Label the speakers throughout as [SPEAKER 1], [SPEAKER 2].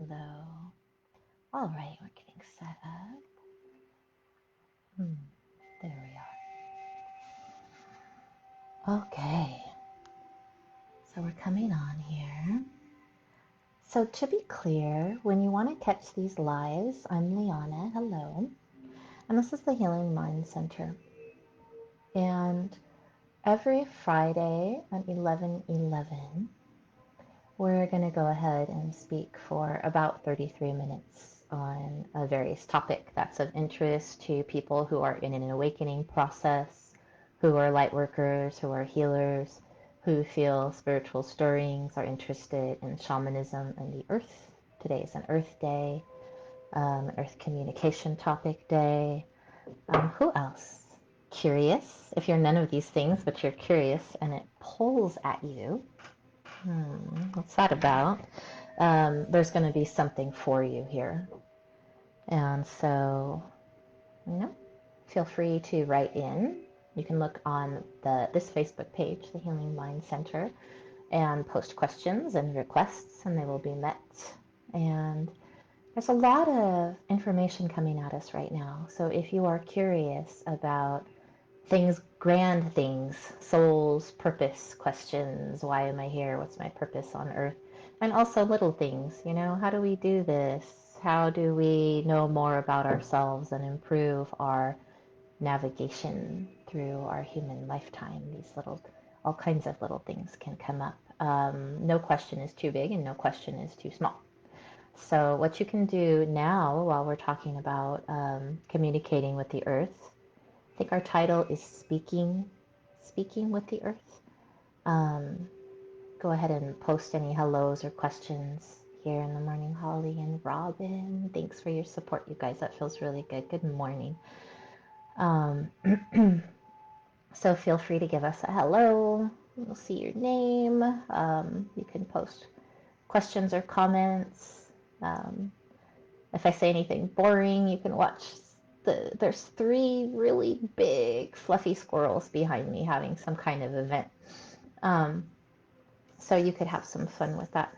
[SPEAKER 1] Hello. All right, we're getting set up. Hmm, there we are. Okay, so we're coming on here. So to be clear, when you want to catch these lives, I'm Liana. Hello. And this is the Healing Mind Center. And every Friday at 11:11, we're going to go ahead and speak for about 33 minutes on a various topic that's of interest to people who are in an awakening process, who are light workers, who are healers, who feel spiritual stirrings, are interested in shamanism and the earth. Today is an Earth Day, Earth Communication Topic Day. Who else? Curious. If you're none of these things, but you're curious and it pulls at you, what's that about? There's going to be something for you here. And so, feel free to write in. You can look on this Facebook page, the Healing Mind Center, and post questions and requests, and they will be met. And there's a lot of information coming at us right now. So if you are curious about things, grand things, souls, purpose questions, why am I here? What's my purpose on earth? And also little things, how do we do this? How do we know more about ourselves and improve our navigation through our human lifetime? All kinds of little things can come up. No question is too big and no question is too small. So what you can do now while we're talking about communicating with the earth, I think our title is Speaking with the Earth. Go ahead and post any hellos or questions here in the morning. Holly and Robin, thanks for your support, you guys. That feels really good. Good morning. So feel free to give us a hello. We'll see your name. You can post questions or comments. If I say anything boring, you can watch. There's 3 really big fluffy squirrels behind me having some kind of event. So you could have some fun with that.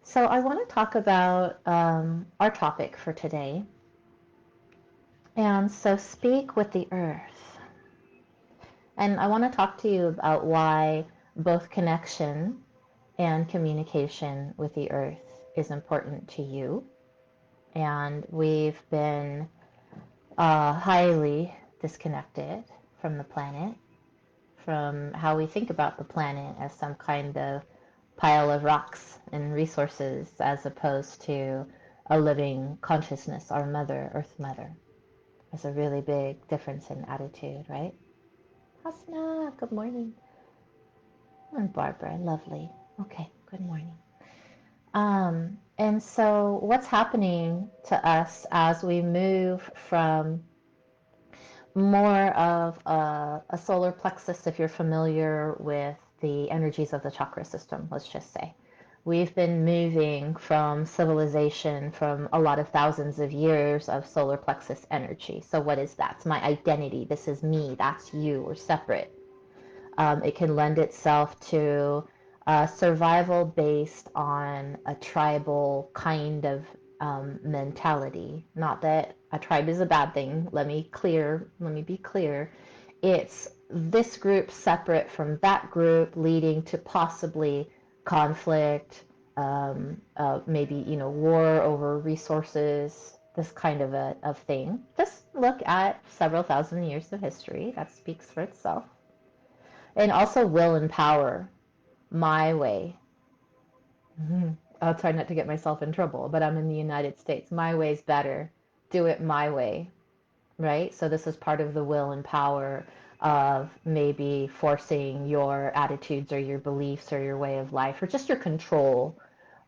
[SPEAKER 1] So I want to talk about our topic for today. And so speak with the earth. And I want to talk to you about why both connection and communication with the earth is important to you. And we've been highly disconnected from the planet, from how we think about the planet as some kind of pile of rocks and resources as opposed to a living consciousness, our mother, Earth Mother. There's a really big difference in attitude, right? Hasna, good morning. And Barbara, lovely. Okay, good morning. And so what's happening to us as we move from more of a solar plexus, if you're familiar with the energies of the chakra system, let's just say. We've been moving from civilization from a lot of thousands of years of solar plexus energy. So what is that? It's my identity. This is me. That's you. We're separate. It can lend itself to survival based on a tribal kind of mentality. Not that a tribe is a bad thing. Let me be clear. It's this group separate from that group, leading to possibly conflict, maybe war over resources, this kind of thing. Just look at several thousand years of history. That speaks for itself. And also will and power, my way. I'll try not to get myself in trouble, but I'm in the United States. My way's better. Do it my way, right? So this is part of the will and power of maybe forcing your attitudes or your beliefs or your way of life or just your control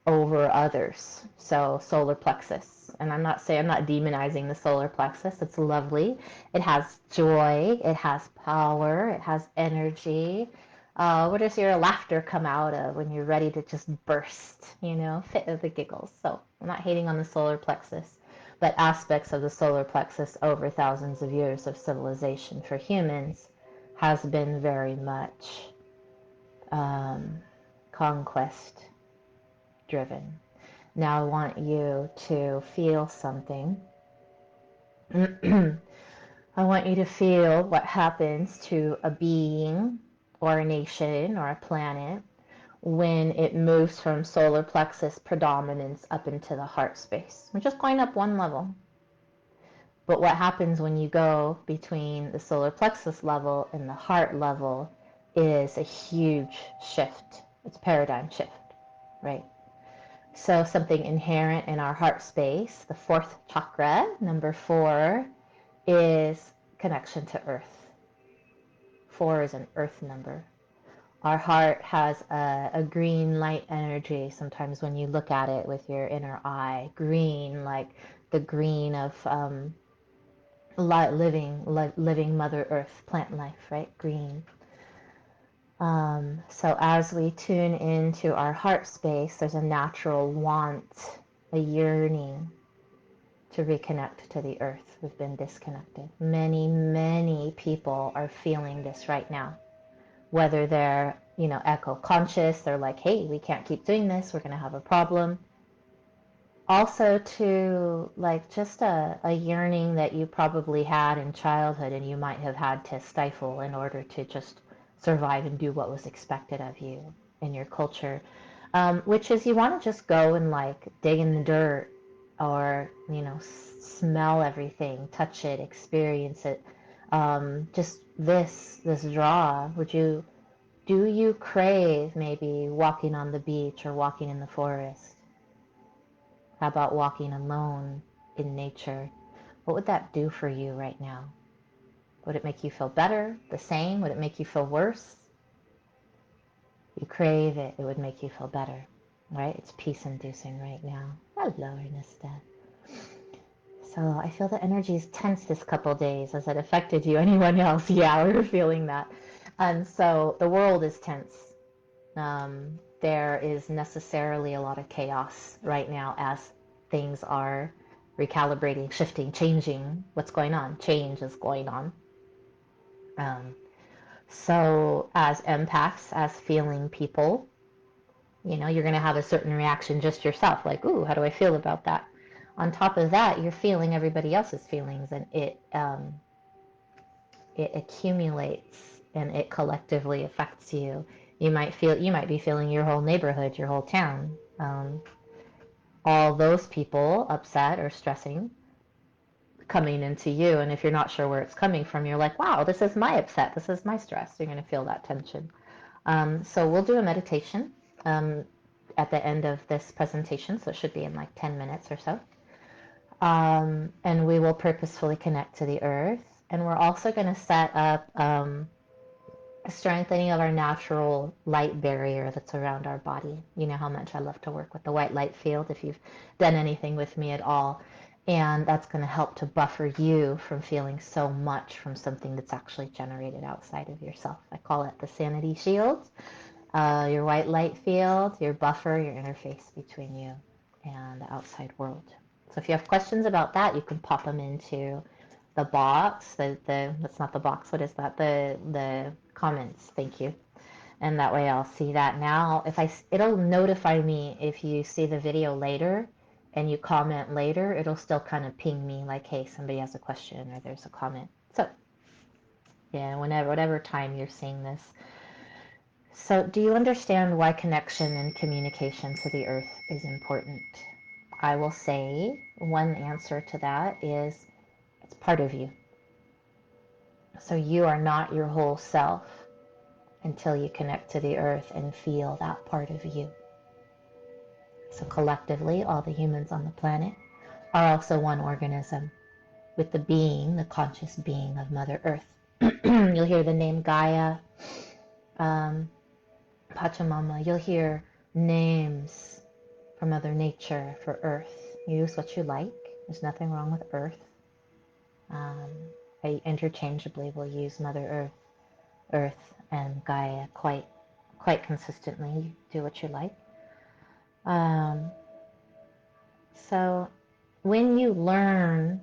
[SPEAKER 1] over others. So solar plexus. And I'm not demonizing the solar plexus. It's lovely. It has joy. It has power. It has energy. Where does your laughter come out of when you're ready to just burst, fit of the giggles? So I'm not hating on the solar plexus, but aspects of the solar plexus over thousands of years of civilization for humans has been very much conquest driven. Now I want you to feel something. I want you to feel what happens to a being or a nation or a planet when it moves from solar plexus predominance up into the heart space. We're just going up one level. But what happens when you go between the solar plexus level and the heart level is a huge shift. It's a paradigm shift, right? So something inherent in our heart space, the fourth chakra, number 4, is connection to earth. 4 is an earth number. Our heart has a green light energy sometimes when you look at it with your inner eye. Green, like the green of living Mother Earth, plant life, right? Green. So as we tune into our heart space, there's a natural want, a yearning to reconnect to the earth. We've been disconnected. Many, many people are feeling this right now. Whether they're, echo conscious, they're like, hey, we can't keep doing this, we're going to have a problem. Also to like just a yearning that you probably had in childhood and you might have had to stifle in order to just survive and do what was expected of you in your culture, which is you want to just go and like dig in the dirt or smell everything, touch it, experience it. Just this draw. Do you crave maybe walking on the beach or walking in the forest? How about walking alone in nature? What would that do for you right now? Would it make you feel better? The same? Would it make you feel worse? You crave it, it would make you feel better, right? It's peace-inducing right now. Hello, Ernesta. So I feel the energy is tense this couple days. Has it affected you? Anyone else? Yeah, we're feeling that. And so the world is tense. There is necessarily a lot of chaos right now as things are recalibrating, shifting, changing. What's going on? Change is going on. So as empaths, as feeling people, you're going to have a certain reaction just yourself, like, ooh, how do I feel about that? On top of that, you're feeling everybody else's feelings, and it accumulates and it collectively affects you. You might be feeling your whole neighborhood, your whole town, all those people upset or stressing coming into you. And if you're not sure where it's coming from, you're like, wow, this is my upset, this is my stress. You're going to feel that tension. So we'll do a meditation at the end of this presentation, so it should be in like 10 minutes or so. And we will purposefully connect to the earth. And we're also going to set up a strengthening of our natural light barrier that's around our body. You know how much I love to work with the white light field if you've done anything with me at all. And that's going to help to buffer you from feeling so much from something that's actually generated outside of yourself. I call it the sanity shield, your white light field, your buffer, your interface between you and the outside world. So if you have questions about that, you can pop them into the box. That's not the box. What is that? The comments. Thank you. And that way I'll see that now. It'll notify me if you see the video later and you comment later. It'll still kind of ping me like, hey, somebody has a question or there's a comment. So yeah, whatever time you're seeing this. So do you understand why connection and communication to the earth is important? I will say one answer to that is it's part of you. So you are not your whole self until you connect to the earth and feel that part of you. So collectively, all the humans on the planet are also one organism with the conscious being of Mother Earth. You'll hear the name Gaia, Pachamama. You'll hear names for Mother Nature, for Earth. Use what you like. There's nothing wrong with Earth. I interchangeably will use Mother Earth and Gaia quite consistently. Do what you like. So when you learn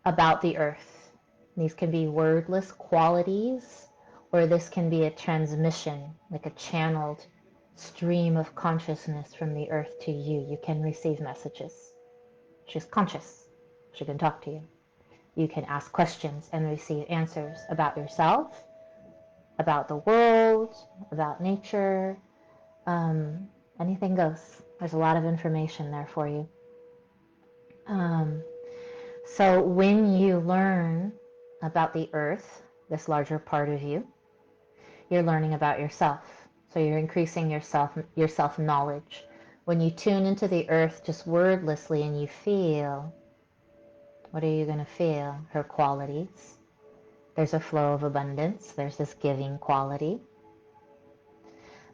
[SPEAKER 1] about the earth, these can be wordless qualities, or this can be a transmission, like a channeled stream of consciousness from the earth to you. You can receive messages. She's conscious. She can talk to you. You can ask questions and receive answers about yourself, about the world, about nature. Anything goes. There's a lot of information there for you. So when you learn about the earth, this larger part of you, you're learning about yourself. So you're increasing your self-knowledge. When you tune into the earth just wordlessly and you feel, what are you going to feel? Her qualities. There's a flow of abundance. There's this giving quality.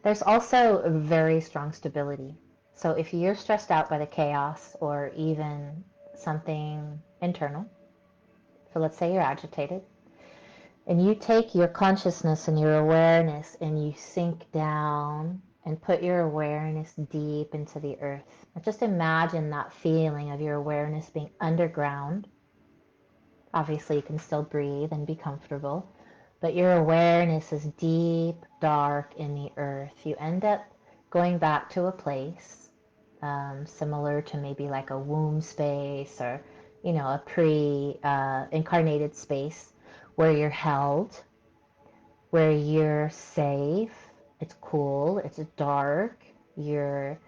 [SPEAKER 1] There's also a very strong stability. So if you're stressed out by the chaos or even something internal, so let's say you're agitated, and you take your consciousness and your awareness and you sink down and put your awareness deep into the earth. And just imagine that feeling of your awareness being underground. Obviously, you can still breathe and be comfortable, but your awareness is deep, dark in the earth. You end up going back to a place similar to maybe like a womb space or, a pre-incarnated space where you're held, where you're safe. It's cool. It's dark. You're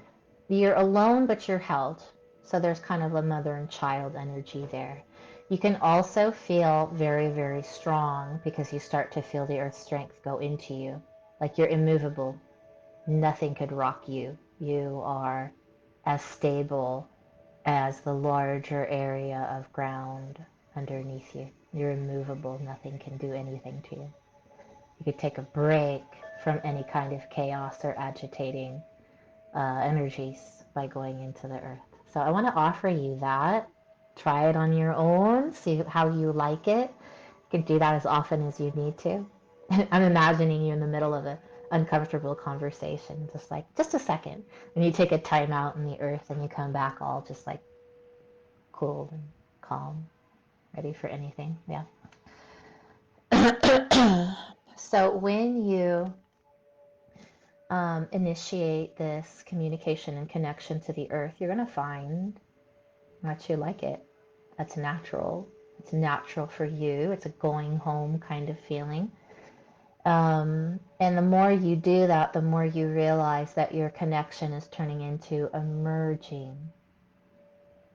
[SPEAKER 1] alone, but you're held. So there's kind of a mother and child energy there. You can also feel very, very strong because you start to feel the earth's strength go into you. Like you're immovable. Nothing could rock you. You are as stable as the larger area of ground underneath you. You're immovable. Nothing can do anything to you. You could take a break from any kind of chaos or agitating energies by going into the earth. So I want to offer you that. Try it on your own. See how you like it. You can do that as often as you need to. I'm imagining you in the middle of an uncomfortable conversation, just a second. And you take a time out in the earth and you come back all just like cool and calm, ready for anything. Yeah. So when you initiate this communication and connection to the earth, you're going to find that you like it. That's natural. It's natural for you. It's a going home kind of feeling. And the more you do that, the more you realize that your connection is turning into a merging,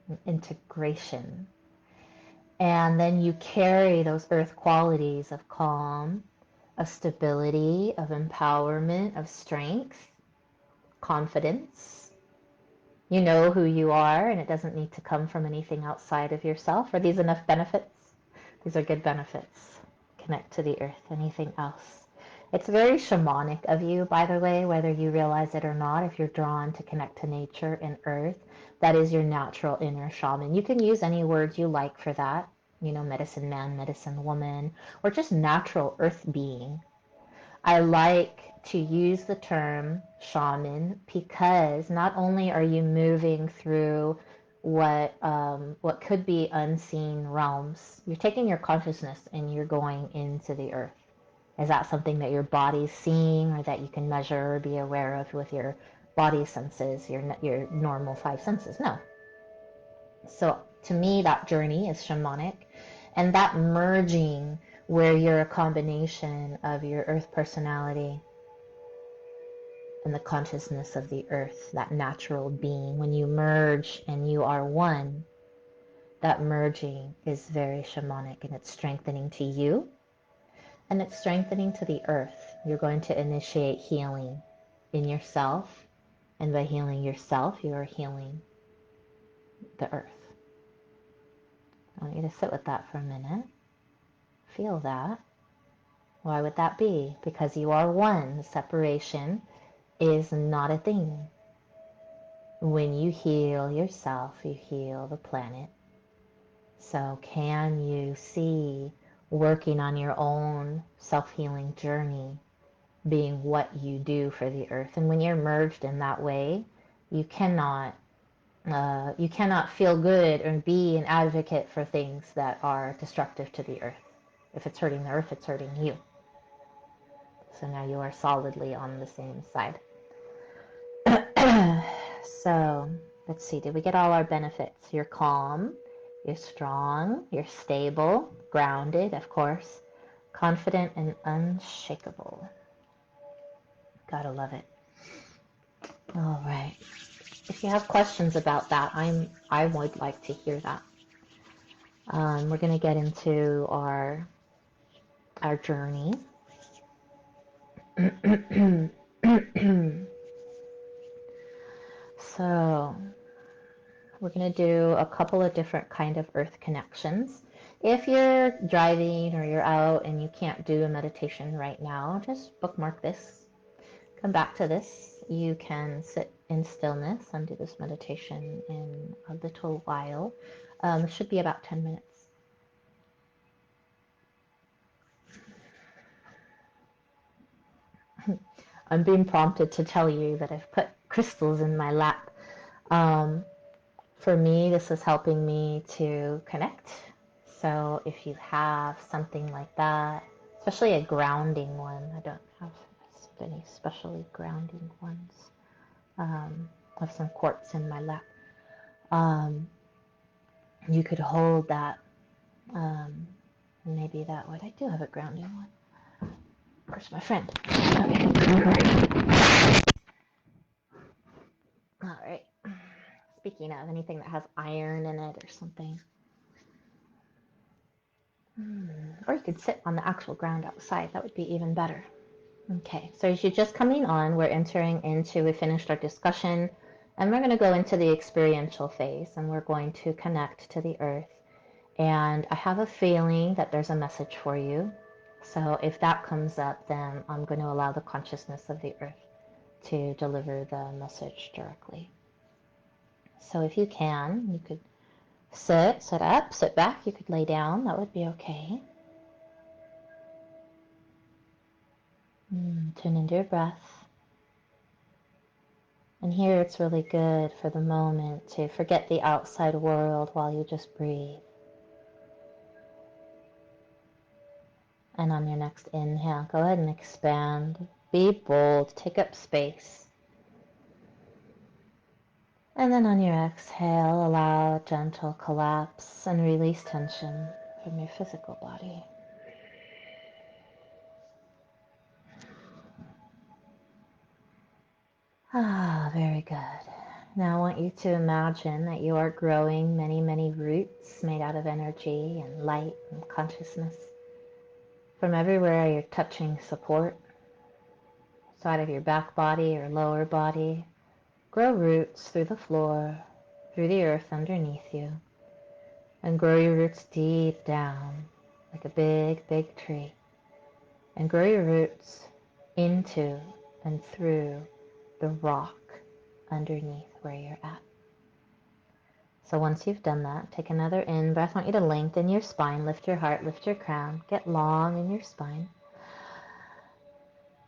[SPEAKER 1] an integration. And then you carry those earth qualities of calm, of stability, of empowerment, of strength, confidence. You know who you are, and it doesn't need to come from anything outside of yourself. Are these enough benefits? These are good benefits. Connect to the earth. Anything else? It's very shamanic of you, by the way, whether you realize it or not. If you're drawn to connect to nature and earth, that is your natural inner shaman. You can use any words you like for that. Medicine man, medicine woman, or just natural earth being. I like to use the term shaman because not only are you moving through what could be unseen realms, you're taking your consciousness and you're going into the earth. Is that something that your body's seeing or that you can measure or be aware of with your body senses, your normal five senses? No. So to me, that journey is shamanic, and that merging where you're a combination of your earth personality and the consciousness of the earth, that natural being. When you merge and you are one, that merging is very shamanic, and it's strengthening to you and it's strengthening to the earth. You're going to initiate healing in yourself, and by healing yourself, you are healing the earth. I want you to sit with that for a minute. Feel that. Why would that be? Because you are one. The separation is not a thing. When you heal yourself, you heal the planet. So can you see working on your own self-healing journey being what you do for the earth? And when you're merged in that way, you cannot feel good or be an advocate for things that are destructive to the earth. If it's hurting the earth, it's hurting you. So now you are solidly on the same side. So let's see, did we get all our benefits? You're calm, you're strong, you're stable, grounded, of course, confident and unshakable. Gotta love it. All right. If you have questions about that, I would like to hear that. We're going to get into our journey. So we're going to do a couple of different kind of earth connections. If you're driving or you're out and you can't do a meditation right now, just bookmark this. Come back to this. You can sit in stillness and do this meditation in a little while. It should be about 10 minutes. I'm being prompted to tell you that I've put crystals in my lap. For me, this is helping me to connect. So if you have something like that, especially a grounding one, I don't have any specially grounding ones. I have some quartz in my lap. You could hold that. Maybe that would. I do have a grounding one. Where's my friend? Okay. All right. Speaking of anything that has iron in it or something. Or you could sit on the actual ground outside. That would be even better. Okay, so as you're just coming on, we finished our discussion, and we're going to go into the experiential phase, and we're going to connect to the earth. And I have a feeling that there's a message for you. So if that comes up, then I'm going to allow the consciousness of the earth to deliver the message directly. So if you can, you could sit up, sit back. You could lay down. That would be okay. Tune into your breath. And here it's really good for the moment to forget the outside world while you just breathe. And on your next inhale, go ahead and expand. Be bold. Take up space. And then on your exhale, allow a gentle collapse and release tension from your physical body. Very good. Now I want you to imagine that you are growing many, many roots made out of energy and light and consciousness. From everywhere you're touching support, side of your back body or lower body, grow roots through the floor, through the earth underneath you, and grow your roots deep down like a big, big tree, and grow your roots into and through the rock underneath where you're at. So once you've done that, take another in breath. I want you to lengthen your spine, lift your heart, lift your crown, get long in your spine.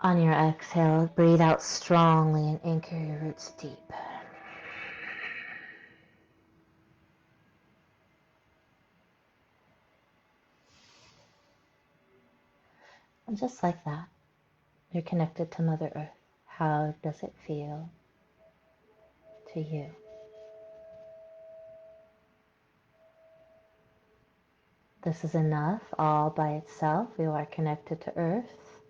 [SPEAKER 1] On your exhale, breathe out strongly and anchor your roots deep. And just like that, you're connected to Mother Earth. How does it feel to you? This is enough all by itself. You are connected to Earth.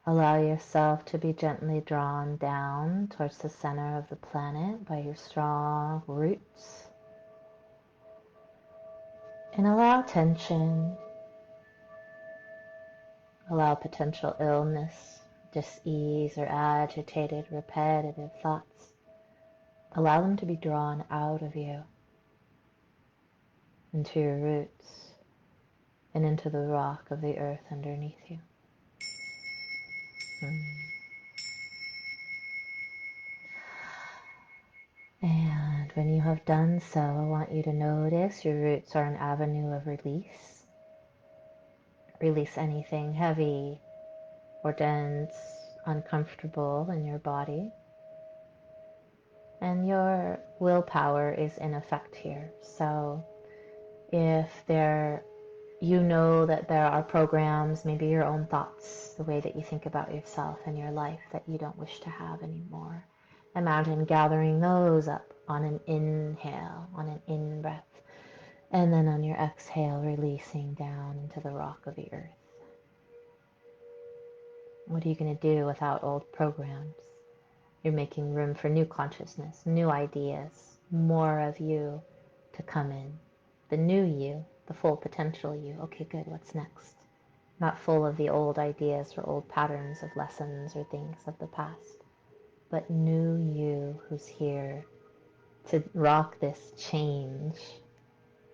[SPEAKER 1] Allow yourself to be gently drawn down towards the center of the planet by your strong roots. And allow tension, allow potential illness, dis-ease, or agitated, repetitive thoughts. Allow them to be drawn out of you, into your roots, and into the rock of the earth underneath you. And when you have done so, I want you to notice your roots are an avenue of release. Release anything heavy or dense, uncomfortable in your body. And your willpower is in effect here. So if you know that there are programs, maybe your own thoughts, the way that you think about yourself and your life that you don't wish to have anymore, Imagine gathering those up on an inhale, on an in-breath. And then on your exhale, releasing down into the rock of the earth. What are you going to do without old programs? You're making room for new consciousness, new ideas, more of you to come in. The new you, the full potential you. Okay, good, what's next? Not full of the old ideas or old patterns of lessons or things of the past, but new you who's here to rock this change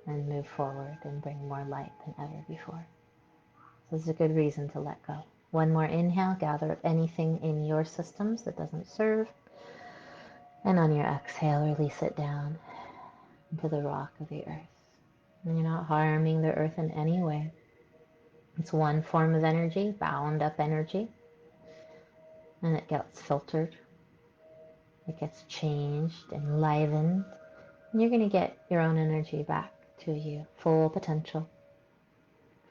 [SPEAKER 1] and move forward and bring more light than ever before. So this is a good reason to let go. One more inhale, gather up anything in your systems that doesn't serve. And on your exhale, release it down into the rock of the earth. And you're not harming the earth in any way. It's one form of energy, bound up energy. And it gets filtered. It gets changed, enlivened. And you're going to get your own energy back to you. Full potential.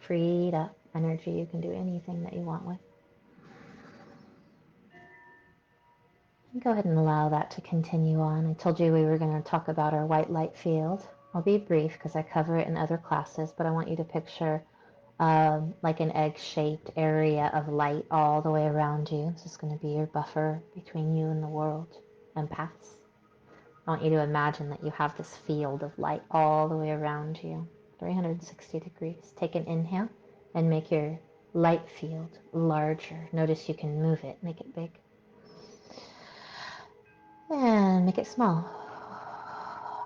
[SPEAKER 1] Freed up energy. You can do anything that you want with. Go ahead and allow that to continue on. I told you we were going to talk about our white light field. I'll be brief because I cover it in other classes, but I want you to picture like an egg-shaped area of light all the way around you. This is going to be your buffer between you and the world, empaths. I want you to imagine that you have this field of light all the way around you, 360 degrees. Take an inhale and make your light field larger. Notice you can move it, make it big. And make it small.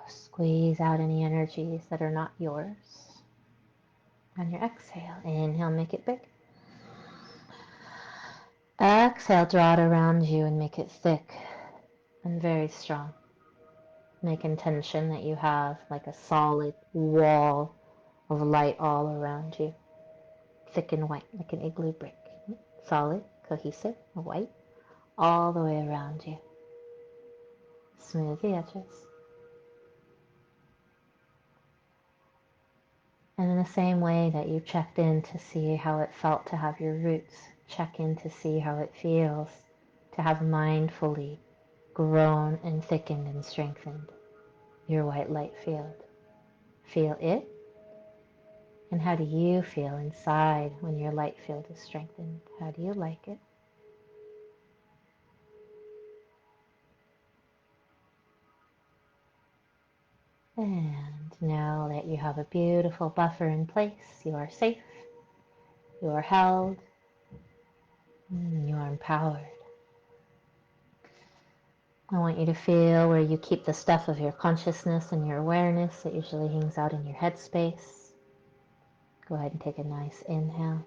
[SPEAKER 1] Squeeze out any energies that are not yours. On your exhale, inhale, make it big. Exhale, draw it around you and make it thick and very strong. Make intention that you have like a solid wall of light all around you. Thick and white, like an igloo brick. Solid, cohesive, white, all the way around you. Smooth the edges. And in the same way that you checked in to see how it felt to have your roots, check in to see how it feels to have mindfully grown and thickened and strengthened your white light field. Feel it. And how do you feel inside when your light field is strengthened? How do you like it? And now that you have a beautiful buffer in place, you are safe, you are held, and you are empowered. I want you to feel where you keep the stuff of your consciousness and your awareness that usually hangs out in your headspace. Go ahead and take a nice inhale.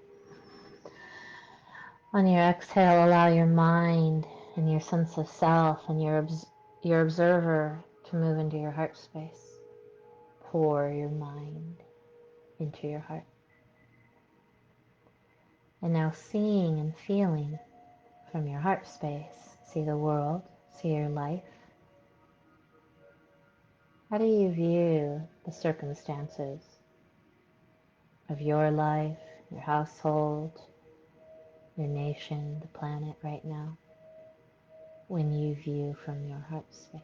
[SPEAKER 1] On your exhale, allow your mind and your sense of self and your observer to move into your heart space. Pour your mind into your heart. And now seeing and feeling from your heart space, see the world, see your life. How do you view the circumstances of your life, your household, your nation, the planet right now, when you view from your heart space?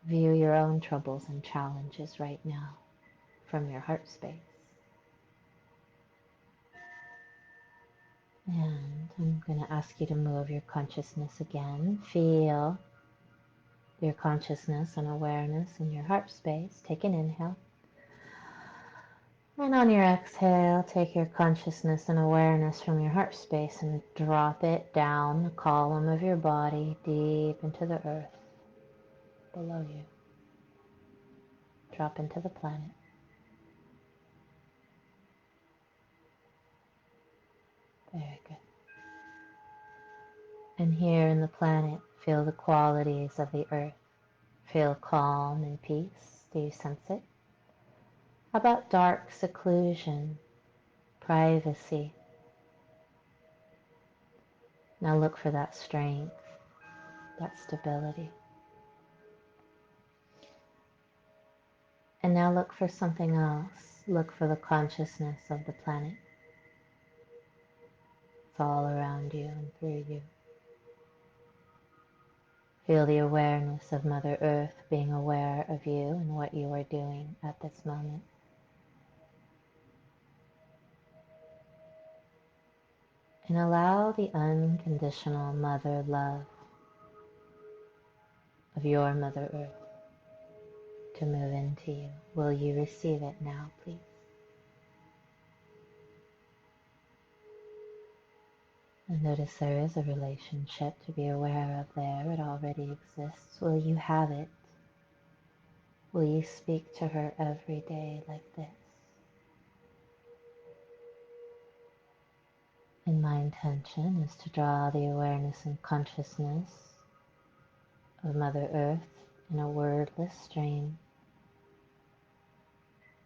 [SPEAKER 1] View your own troubles and challenges right now from your heart space. And I'm going to ask you to move your consciousness again. Feel your consciousness and awareness in your heart space. Take an inhale. And on your exhale, take your consciousness and awareness from your heart space and drop it down the column of your body, deep into the earth below you. Drop into the planet. Very good. And here in the planet, feel the qualities of the earth. Feel calm and peace. Do you sense it? How about dark seclusion, privacy? Now look for that strength, that stability. And now look for something else. Look for the consciousness of the planet. It's all around you and through you. Feel the awareness of Mother Earth being aware of you and what you are doing at this moment. And allow the unconditional mother love of your Mother Earth to move into you. Will you receive it now, please? And notice there is a relationship to be aware of there. It already exists. Will you have it? Will you speak to her every day like this? And my intention is to draw the awareness and consciousness of Mother Earth in a wordless stream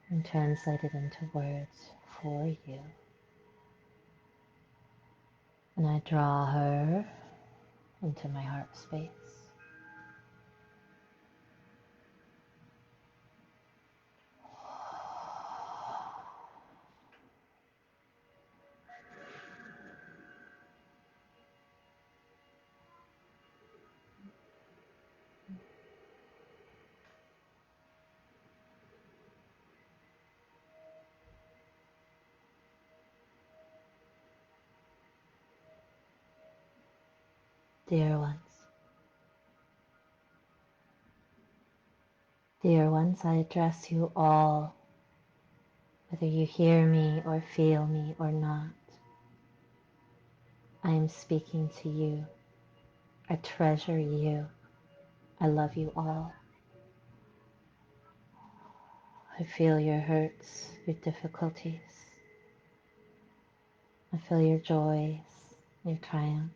[SPEAKER 1] and translate it into words for you. And I draw her into my heart space. Dear ones, I address you all, whether you hear me or feel me or not. I am speaking to you. I treasure you. I love you all. I feel your hurts, your difficulties. I feel your joys, your triumphs.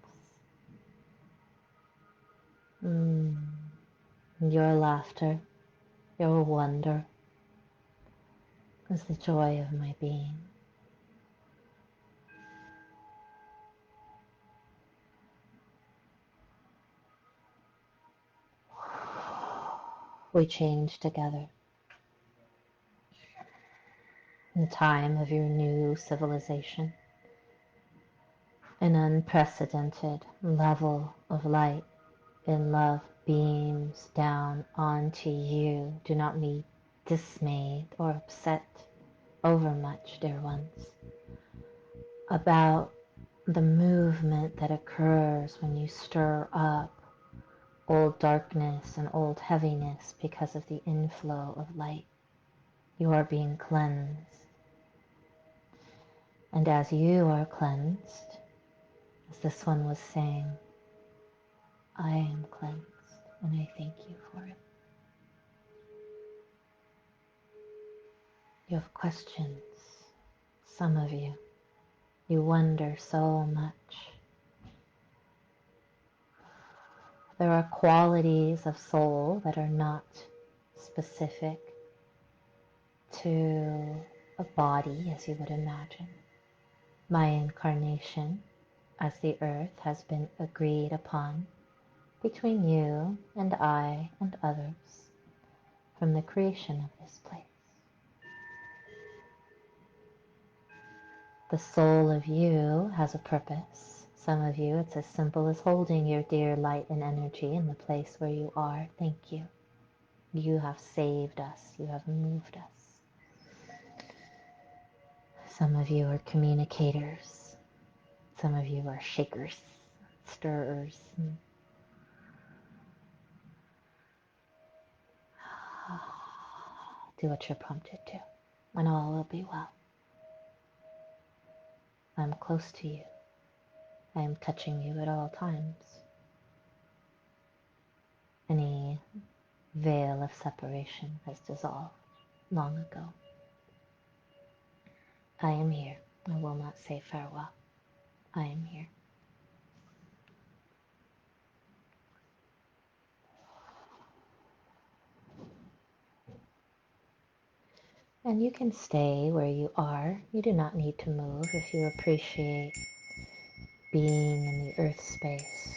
[SPEAKER 1] Your laughter, your wonder is the joy of my being. We change together. In the time of your new civilization, an unprecedented level of light and love beams down onto you. Do not be dismayed or upset overmuch, dear ones, about the movement that occurs when you stir up old darkness and old heaviness because of the inflow of light. You are being cleansed. And as you are cleansed, as this one was saying, I am cleansed, and I thank you for it. You have questions, some of you. You wonder so much. There are qualities of soul that are not specific to a body, as you would imagine. My incarnation as the earth has been agreed upon between you and I and others from the creation of this place. The soul of you has a purpose. Some of you, it's as simple as holding your dear light and energy in the place where you are. Thank you. You have saved us. You have moved us. Some of you are communicators. Some of you are shakers, stirrers. Do what you're prompted to, and all will be well. I'm close to you. I am touching you at all times. Any veil of separation has dissolved long ago. I am here. I will not say farewell. I am here. And you can stay where you are. You do not need to move if you appreciate being in the earth space.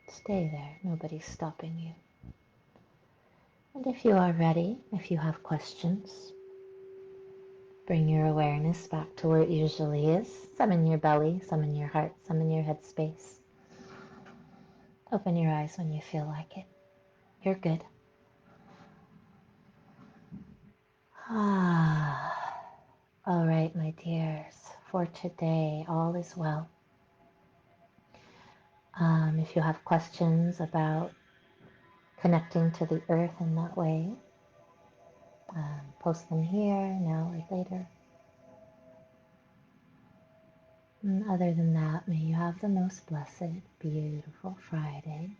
[SPEAKER 1] Stay there. Nobody's stopping you. And if you are ready, if you have questions, bring your awareness back to where it usually is. Some in your belly, some in your heart, some in your head space. Open your eyes when you feel like it. You're good. Ah. All right, my dears. For today, all is well. If you have questions about connecting to the earth in that way, post them here, now or later. And other than that, may you have the most blessed, beautiful Friday.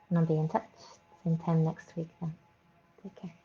[SPEAKER 1] And I'll be in touch. Same time next week then. Take care.